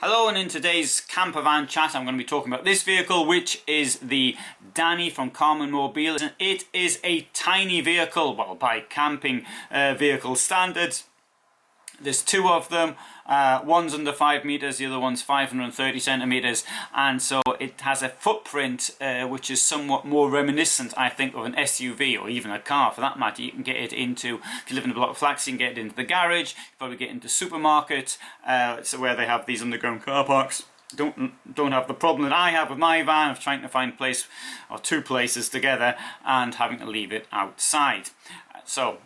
Hello, and in today's camper van chat I'm going to be talking about this vehicle, which is the Danny from Karmann Mobil. It is a tiny vehicle, well, by camping vehicle standards. There's two of them, one's under 5 meters, the other one's 530 centimeters, and so it has a footprint which is somewhat more reminiscent, I think, of an SUV or even a car for that matter. You can get it into, if you live in a block of flats, you can get it into the garage, you probably get into supermarkets, so where they have these underground car parks. Don't have the problem that I have with my van of trying to find a place or two places together and having to leave it outside. So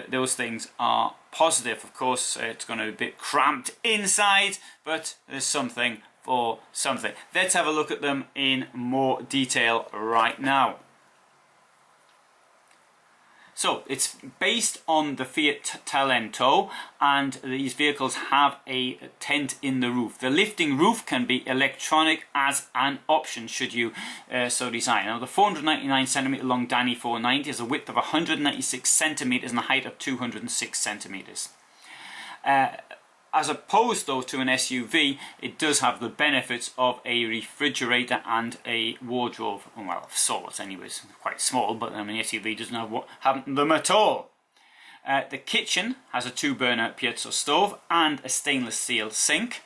those things are positive. Of course, it's going to be a bit cramped inside, but there's something for something. Let's have a look at them in more detail right now. So it's based on the Fiat Talento, and these vehicles have a tent in the roof. The lifting roof can be electronic as an option should you so desire. Now the 499 centimeter long Danny 490 has a width of 196 centimeters and a height of 206 centimeters. As opposed though to an SUV, it does have the benefits of a refrigerator and a wardrobe. Well, of sorts anyways, quite small, but I mean, an SUV doesn't have them at all. The kitchen has a 2-burner piezo stove and a stainless steel sink.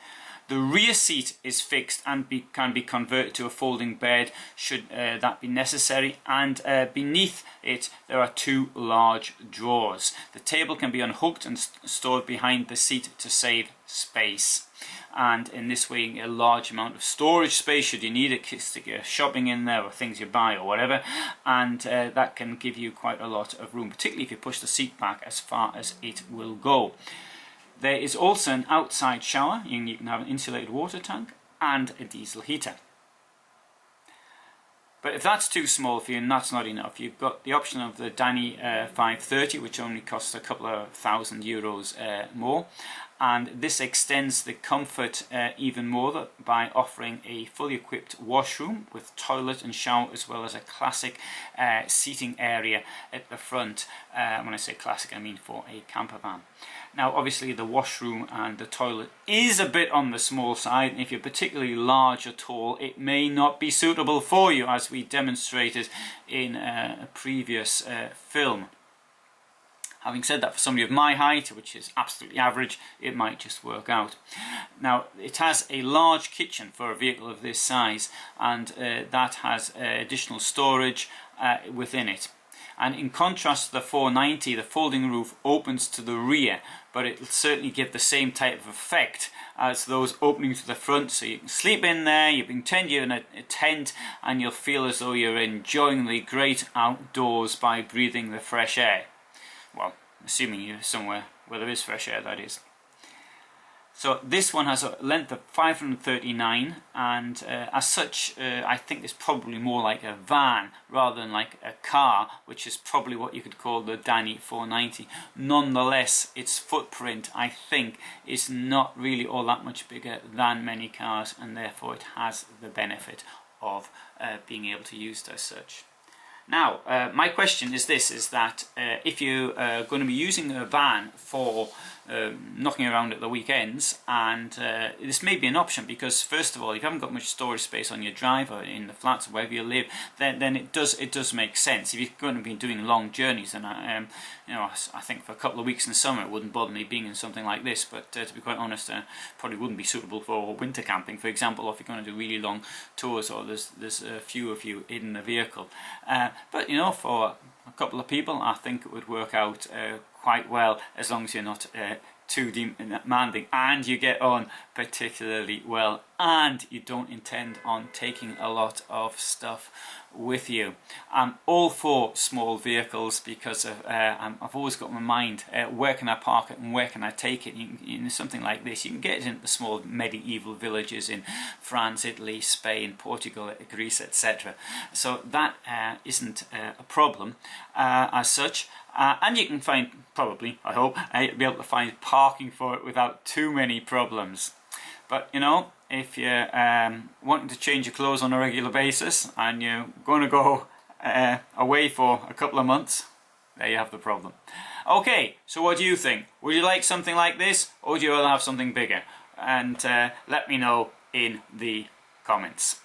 The rear seat is fixed and can be converted to a folding bed should that be necessary, and beneath it there are 2 large drawers. The table can be unhooked and stored behind the seat to save space, and in this way a large amount of storage space should you need it, stick your shopping in there or things you buy or whatever, and that can give you quite a lot of room, particularly if you push the seat back as far as it will go. There is also an outside shower. You can have an insulated water tank and a diesel heater. But if that's too small for you and that's not enough, you've got the option of the Danny 530, which only costs a couple of €1,000 more. And this extends the comfort even more by offering a fully equipped washroom with toilet and shower, as well as a classic seating area at the front. When I say classic, I mean for a camper van. Now obviously the washroom and the toilet is a bit on the small side, and if you're particularly large or tall it may not be suitable for you, as we demonstrated in a previous film. Having said that, for somebody of my height, which is absolutely average, it might just work out. Now it has a large kitchen for a vehicle of this size, and that has additional storage within it. And in contrast to the 490, the folding roof opens to the rear, but it will certainly give the same type of effect as those opening to the front. So you can sleep in there, you can pretend you're in a tent, and you'll feel as though you're enjoying the great outdoors by breathing the fresh air. Well, assuming you're somewhere where there is fresh air, that is. So this one has a length of 539, and as such I think it's probably more like a van rather than like a car, which is probably what you could call the Danny 490. Nonetheless, its footprint, I think, is not really all that much bigger than many cars, and therefore it has the benefit of being able to be used as such. Now, my question is this, is that if you are going to be using a van for knocking around at the weekends, and this may be an option because, first of all, if you haven't got much storage space on your drive or in the flats or wherever you live, then it does make sense. If you're going to be doing long journeys, then I think for a couple of weeks in the summer it wouldn't bother me being in something like this, but to be quite honest, probably wouldn't be suitable for winter camping, for example, or if you're going to do really long tours or there's a few of you in the vehicle. But for a couple of people, I think it would work out quite well, as long as you're not too demanding and you get on particularly well and you don't intend on taking a lot of stuff with you. I'm all for small vehicles because I've always got in my mind where can I park it and where can I take it. Something like this, you can get it into the small medieval villages in France, Italy, Spain, Portugal, Greece, etc. So that isn't a problem as such. And you can find, probably, I hope, be able to find parking for it without too many problems. But if you're wanting to change your clothes on a regular basis and you're going to go away for a couple of months, there you have the problem. Okay, so what do you think? Would you like something like this, or would you rather have something bigger? and let me know in the comments.